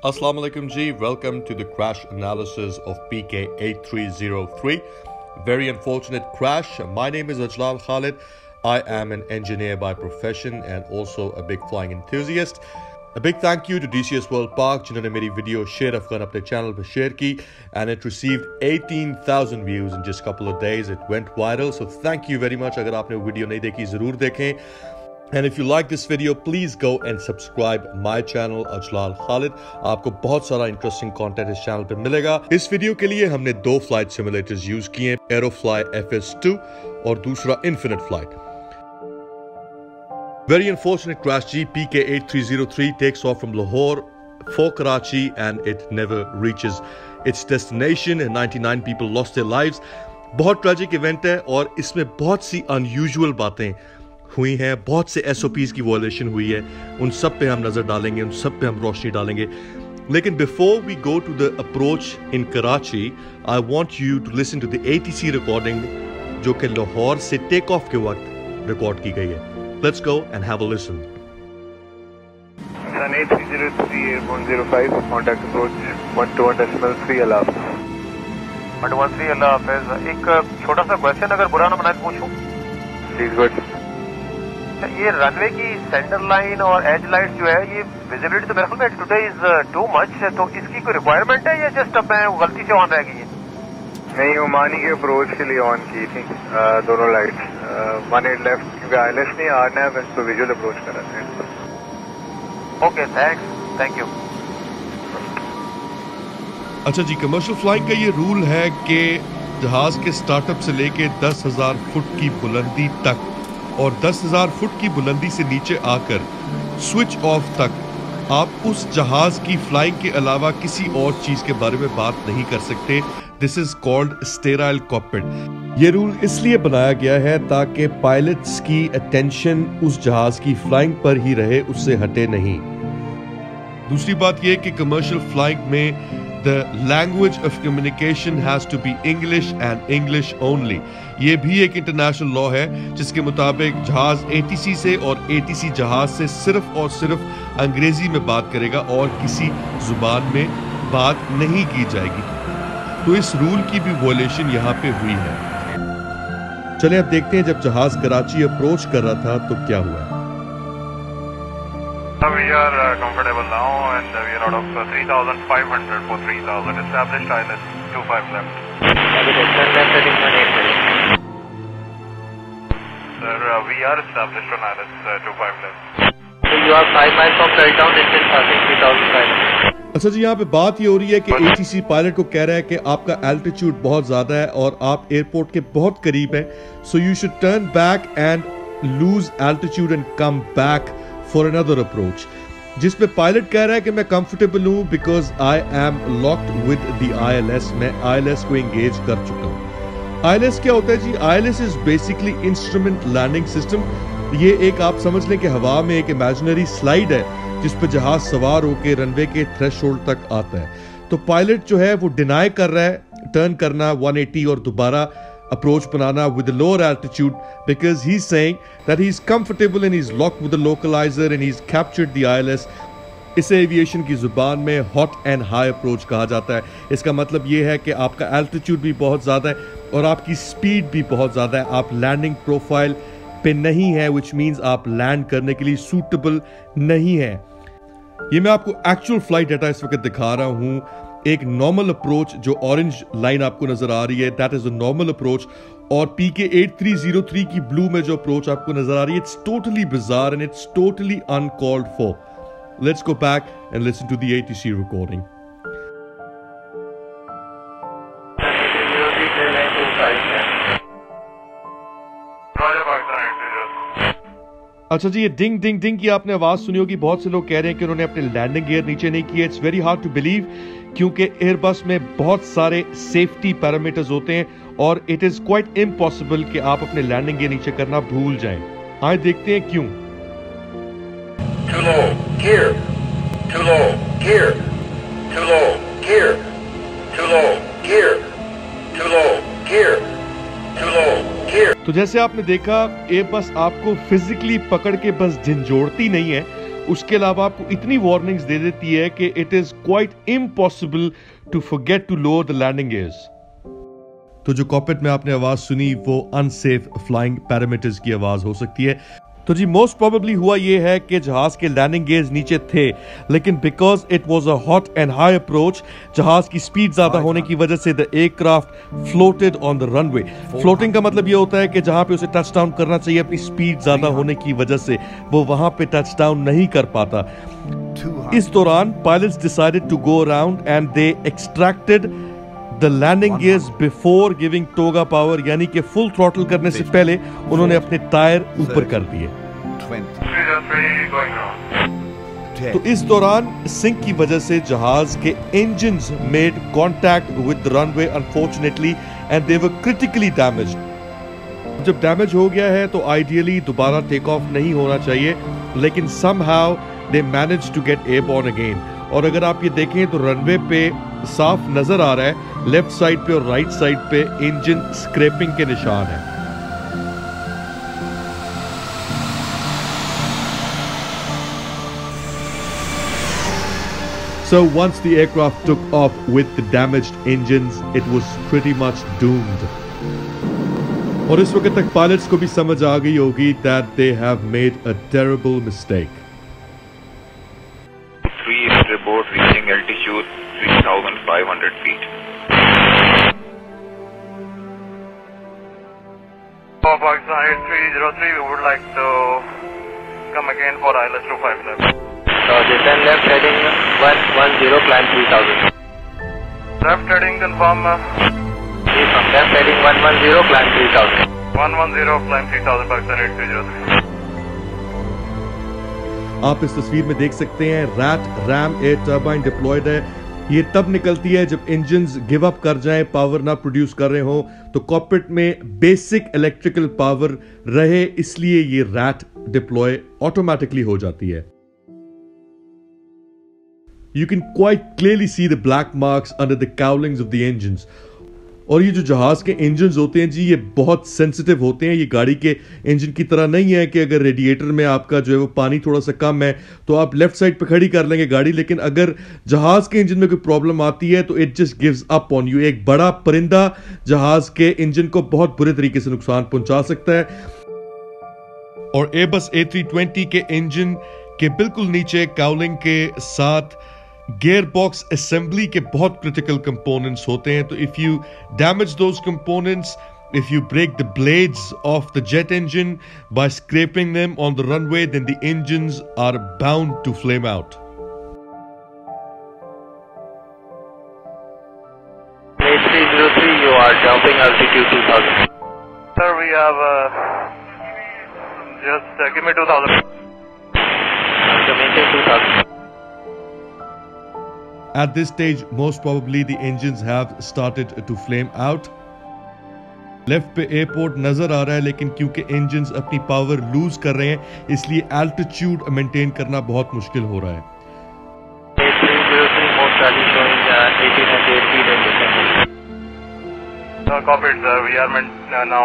Assalamu alaikum ji, welcome to the crash analysis of PK8303. Very unfortunate crash. My name is Ajlal Khalid. I am an engineer by profession and also a big flying enthusiast. A big thank you to DCS World Park जिन्होंने मेरी video share Afghan अपने channel पर share की and it received 18,000 views in just a couple of days. It went viral, so thank you very much. अगर आपने video नहीं देखी ज़रूर देखें. And if you like this video, please go and subscribe my channel Ajlal Khalid. आपको बहुत सारा interesting content इस channel पे मिलेगा. इस वीडियो के लिए हमने दो flight simulators use किए, Aerofly FS2 और दूसरा Infinite Flight. Very unfortunate crash G. PK8303 takes off from Lahore for Karachi and it never reaches its destination and 99 people lost their lives. बहुत tragic event है और इसमें बहुत सी unusual बातें हुई हैं, बहुत से SOPs की वायलेशन हुई है. उन सब पे हम नजर डालेंगे, उन सब पे हम रोशनी डालेंगे. लेकिन before we go to the approach in Karachi, I want you to listen to the ATC recording जो कि लाहौर से टेक ऑफ के वक्त रिकॉर्ड की गई है. Let's go and have a listen. Sun 8303 Airborne 05, contact approach 121.3 अल्लाह. 113 अल्लाह हाफिज. एक छोटा सा क्वेश्चन अगर बुरा ना बनाए पूछूं प्लीज. गुड. ये रनवे की सेंटर लाइन और एज लाइट जो है, ये विजिबिलिटी तो मेरे ख्याल में टुडे इज टू मच, तो इसकी कोई रिक्वायरमेंट है या जस्ट अब मैं गलती से ऑन रह गई है? नहीं, ओमानी के अप्रोच के लिए ऑन की थी दोनों लाइट. 18 लेफ्ट क्योंकि आईएलएस नहीं आना है, तो विजुअल अप्रोच कर रहे थे. Okay, thanks, thank you. अच्छा जी, कमर्शियल फ्लाइंग का ये रूल है कि जहाज के स्टार्टअप से लेके 10,000 फुट की बुलंदी तक और 10,000 फुट की बुलंदी से नीचे आकर स्विच ऑफ तक आप उस जहाज की फ्लाइंग के अलावा किसी और चीज के बारे में बात नहीं कर सकते. This is called sterile cockpit. ये रूल इसलिए बनाया गया है ताकि पायलट्स की अटेंशन उस जहाज की फ्लाइंग पर ही रहे, उससे हटे नहीं. दूसरी बात यह कि कमर्शियल फ्लाइंग में The language of communication has to be English and English only. ये भी एक इंटरनेशनल लॉ है जिसके मुताबिक जहाज ATC से और ATC जहाज से सिर्फ और सिर्फ अंग्रेजी में बात करेगा और किसी जुबान में बात नहीं की जाएगी. तो इस रूल की भी वॉयलेशन यहाँ पे हुई है. चलिए अब देखते हैं जब जहाज कराची अप्रोच कर रहा था तो क्या हुआ. We are comfortable now and we are out of 3,500 for 3,000. Established ILS 25 left. Sir, we are established on ILS 25 left. So you are 5 miles from Peltown, distance passing 3,500. अच्छा जी, यहाँ पे बात ये हो रही है कि ATC पायलट को कह रहा है कि आपका एल्टीट्यूड बहुत ज्यादा है और आप एयरपोर्ट के बहुत करीब हैं, so you should turn back and lose altitude and come back for another approach. जिस पे पायलट कह रहा है कि मैं कंफर्टेबल हूं because I am locked with the ILS. मैं ILS को एंगेज कर चुका हूं. ILS क्या होता है जी? ILS is basically instrument landing system. ये एक आप समझ लें कि हवा में एक इमेजिनरी स्लाइड है जिस पे जहाज सवार होकर रनवे के थ्रेशोल्ड तक आता है. तो पायलट जो है वो डिनाई कर रहा है टर्न करना 180 और दोबारा approach banana with the lower altitude because he's saying that he's comfortable and he's locked with the localizer and he's captured the ILS. इसे एविएशन की जुबान में हॉट एंड हाई अप्रोच कहा जाता है. इसका मतलब ये है कि आपका एल्टीट्यूड भी बहुत ज़्यादा है और आपकी स्पीड भी बहुत ज़्यादा है. आप लैंडिंग प्रोफाइल पे नहीं है, विच मीन्स आप लैंड करने के लिए सूटेबल नहीं है. ये मैं आपको एक्चुअल फ्लाइट डाटा इस वक्त दिखा रहा हूँ. एक नॉर्मल अप्रोच जो ऑरेंज लाइन आपको नजर आ रही है, that is a normal approach. और PK8303 की ब्लू में जो अप्रोच आपको नजर आ रही है, it's totally bizarre and it's totally uncalled for. Let's go back and listen to the ATC recording. अच्छा जी, ये डिंग डिंग डिंग की आपने आवाज सुनी होगी. बहुत से लोग कह रहे हैं कि उन्होंने अपने लैंडिंग गियर नीचे नहीं किए. It's very hard to believe क्योंकि एयरबस में बहुत सारे सेफ्टी पैरामीटर्स होते हैं और इट इज क्वाइट इम्पॉसिबल कि आप अपने लैंडिंग गियर नीचे करना भूल जाएं. आइए देखते हैं क्यों. Too low, gear. Too low, gear. Too low, gear. Too low, gear. Too low, gear. Too low, gear. तो जैसे आपने देखा, एयरबस आपको फिजिकली पकड़ के बस झंझोड़ती नहीं है, उसके अलावा आपको इतनी वार्निंग्स दे देती है कि it is quite impossible to forget to lower the landing gears. तो जो कॉकपिट में आपने आवाज सुनी वो अनसेफ फ्लाइंग पैरामीटर्स की आवाज हो सकती है। तो जी मोस्ट प्रोबेबली हुआ ये है कि जहाज के लैंडिंग गियर्स नीचे थे, लेकिन because it was a hot and high approach, जहाज की स्पीड ज्यादा होने की वजह से the aircraft floated on the runway. Floating का मतलब ये होता है कि जहां पे उसे टच डाउन करना चाहिए, अपनी स्पीड ज्यादा होने की वजह से वो वहां पे टच डाउन नहीं कर पाता। इस दौरान pilots decided to go around and they extracted the landing gears before giving TOGA power, यानी कि फुल थ्रॉटल करने से पहले उन्होंने अपने टायर ऊपर कर दिए। तो इस दौरान सिंक की वजह से जहाज के engines made contact with the runway unfortunately and they were critically damaged. जब डैमेज हो गया है तो आइडियली दोबारा टेक ऑफ नहीं होना चाहिए, लेकिन somehow they manage to get airborne again. और अगर आप ये देखें तो रनवे पे साफ नजर आ रहा है लेफ्ट साइड पे और राइट साइड पे इंजन स्क्रैपिंग के निशान है। So once the aircraft took off with the damaged engines, it was pretty much doomed. और इस वक्त तक पायलट्स को भी समझ आ गई होगी that they have made a terrible mistake. 3 report reaching altitude 3,500 feet. Pakistan 8303, we would like to come again for ILS 25 left. Descend left heading 110, climb 3000. Left heading confirm. From left heading 110, climb 3000. 110, climb 3000, Pakistan 8303. आप इस तस्वीर में देख सकते हैं RAT ram air turbine deployed है। ये तब निकलती है जब इंजन्स गिव अप कर जाएं, पावर ना प्रोड्यूस कर रहे हो, तो कॉकपिट में बेसिक इलेक्ट्रिकल पावर रहे, इसलिए ये रैट डिप्लॉय ऑटोमेटिकली हो जाती है। You can quite clearly see the black marks under the cowlings of the engines. और ये जो जहाज के इंजन्स होते हैं जी, ये बहुत सेंसिटिव होते हैं। ये गाड़ी के इंजन की तरह नहीं है कि अगर रेडिएटर में आपका जो है वो पानी थोड़ा सा कम है तो आप लेफ्ट साइड पे खड़ी कर लेंगे गाड़ी, लेकिन अगर जहाज के इंजन में कोई प्रॉब्लम आती है तो it just gives up on you. एक बड़ा परिंदा जहाज के इंजन को बहुत बुरे तरीके से नुकसान पहुंचा सकता है। और एयरबस A320 के इंजन के बिल्कुल नीचे काउलिंग के साथ गियर बॉक्स असेंबली के बहुत क्रिटिकल कंपोनेंट्स होते हैं। तो if you damage those components, if you break the blades off the jet engine by scraping them on the runway, then the engines are bound to flame out. 8303, you are jumping altitude 2000. Sir, we have just give me 2000. So maintain 2000. At this stage, most probably the engines have started to flame out. Left पे airport नजर आ रहा है, लेकिन क्योंकि engines अपनी power loose कर रहे हैं इसलिए एल्टीट्यूड मेंटेन करना बहुत मुश्किल हो रहा है। 8303, most charlie showing 1808 feet and descending. Copy it, sir. We are now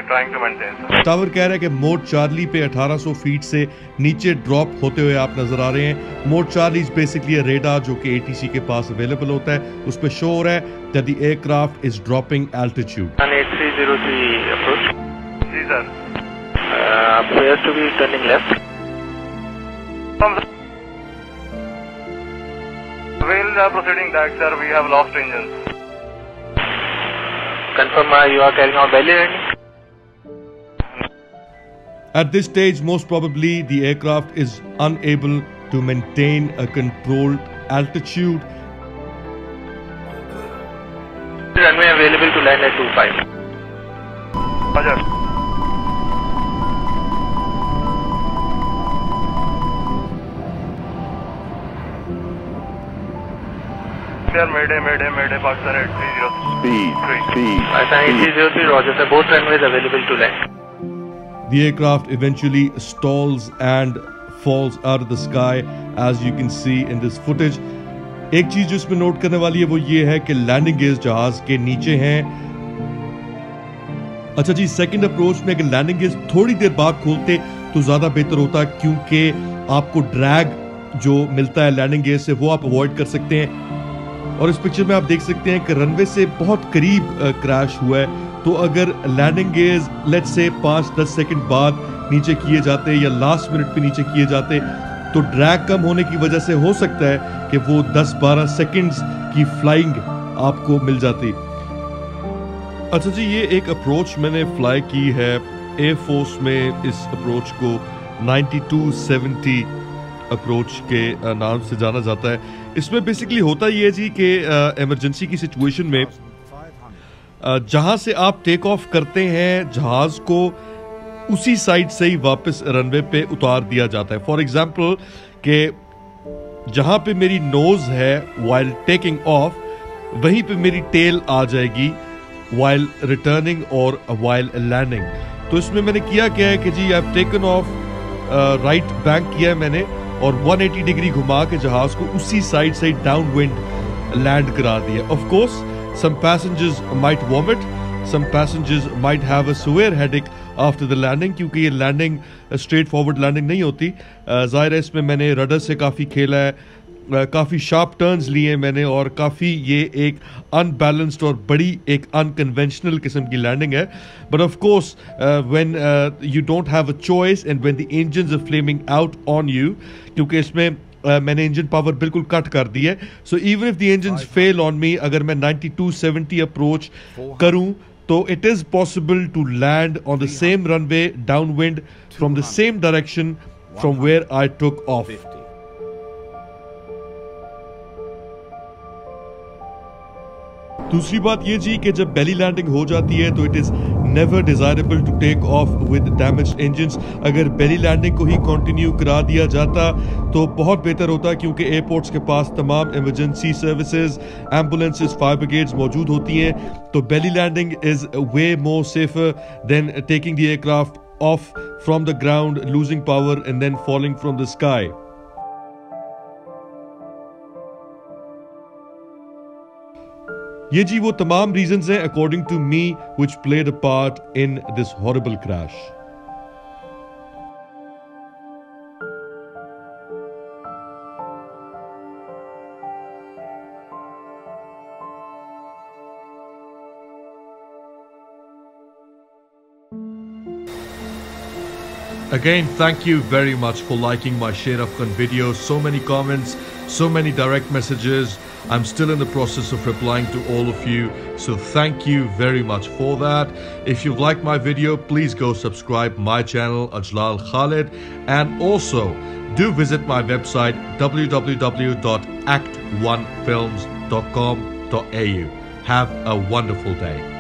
trying to maintain, sir. Tower कह रहा है कि मोड चार्ली पे 1800 फीट से नीचे ड्रॉप होते हुए आप नजर आ रहे हैं। Mode Charlie is basically radar जो कि ATC के पास अवेलेबल होता है, उस पे शो हो रहा है that the aircraft is dropping altitude. 8303 approach. Ji sir. Appears to be turning left. We'll proceeding back, sir. We have lost engines. Confirm you are carrying out belly landing. At this stage, most probably the aircraft is unable to maintain a controlled altitude. Runway available to land at 25. Roger. Sir, mayday, Pakistan 8303. Pakistan 8303, roger sir. Both runways available to land. The aircraft eventually stalls and falls out of the sky, as you can see in this footage. एक चीज जो इसमें note करने वाली है वो ये है कि लैंडिंग गियर्स जहाज के नीचे हैं। अच्छा जी, सेकंड अप्रोच में अगर लैंडिंग गियर्स थोड़ी देर बाद खोलते तो ज़्यादा बेहतर होता, क्योंकि आपको ड्रैग जो मिलता है लैंडिंग गियर से वो आप अवॉइड कर सकते हैं। और इस पिक्चर में आप देख सकते हैं कि रनवे से बहुत करीब क्रैश हुआ है, तो अगर landing gears let's say 5-10 second बाद नीचे किए जाते या लास्ट मिनट पे नीचे किए जाते, तो ड्रैग कम होने की वजह से हो सकता है कि वो 10-12 सेकंड्स की फ्लाइंग आपको मिल जाती। अच्छा जी, ये एक अप्रोच मैंने फ्लाई की है एयरफोर्स में। इस अप्रोच को 9270 अप्रोच के नाम से जाना जाता है। इसमें बेसिकली होता ये जी कि इमरजेंसी की सिचुएशन में जहां से आप टेक ऑफ करते हैं जहाज को उसी साइड से ही वापस रनवे पे उतार दिया जाता है। फॉर एग्जाम्पल कि जहां पे मेरी नोज है वाइल टेकिंग ऑफ, वहीं पे मेरी टेल आ जाएगी वाइल रिटर्निंग और वाइल लैंडिंग। तो इसमें मैंने किया क्या है कि जी I have taken off right bank किया है मैंने, और 180 डिग्री घुमा के जहाज को उसी साइड से डाउन विंड लैंड करा दिया। Of course some passengers might vomit, some passengers might have a severe headache after the landing, क्योंकि ये लैंडिंग स्ट्रेट फॉरवर्ड लैंडिंग नहीं होती। ज़ाहिर है इसमें मैंने रडर से काफ़ी खेला है, काफ़ी शार्प टर्न्स लिए मैंने, और काफ़ी ये एक अनबैलेंस्ड और बड़ी एक अनकन्वेंशनल किस्म की लैंडिंग है। But of course when you don't have a choice and when the engines are flaming out on you, क्योंकि इसमें मैंने इंजन पावर बिल्कुल कट कर दी है। So even if the engines fail on me, अगर मैं 9270 अप्रोच करूं तो it is possible to land on the same runway downwind from the same direction from where I took off. दूसरी बात ये जी कि जब बेली लैंडिंग हो जाती है तो it is never desirable to take off with damaged engines. अगर बेली लैंडिंग को ही कंटिन्यू करा दिया जाता तो बहुत बेहतर होता, क्योंकि एयरपोर्ट्स के पास तमाम emergency services, ambulances, fire brigades मौजूद होती हैं। तो belly landing is way more safer than taking the aircraft off from the ground, losing power and then falling from the sky. ये जी वो तमाम रीजंस हैं according to me which played a part in this horrible crash. Again, thank you very much for liking my Share Afghan video. So many comments, so many direct messages. I'm still in the process of replying to all of you. So thank you very much for that. If you've liked my video, please go subscribe my channel, Ajlal Khalid. And also, do visit my website, www.act1films.com.au. Have a wonderful day.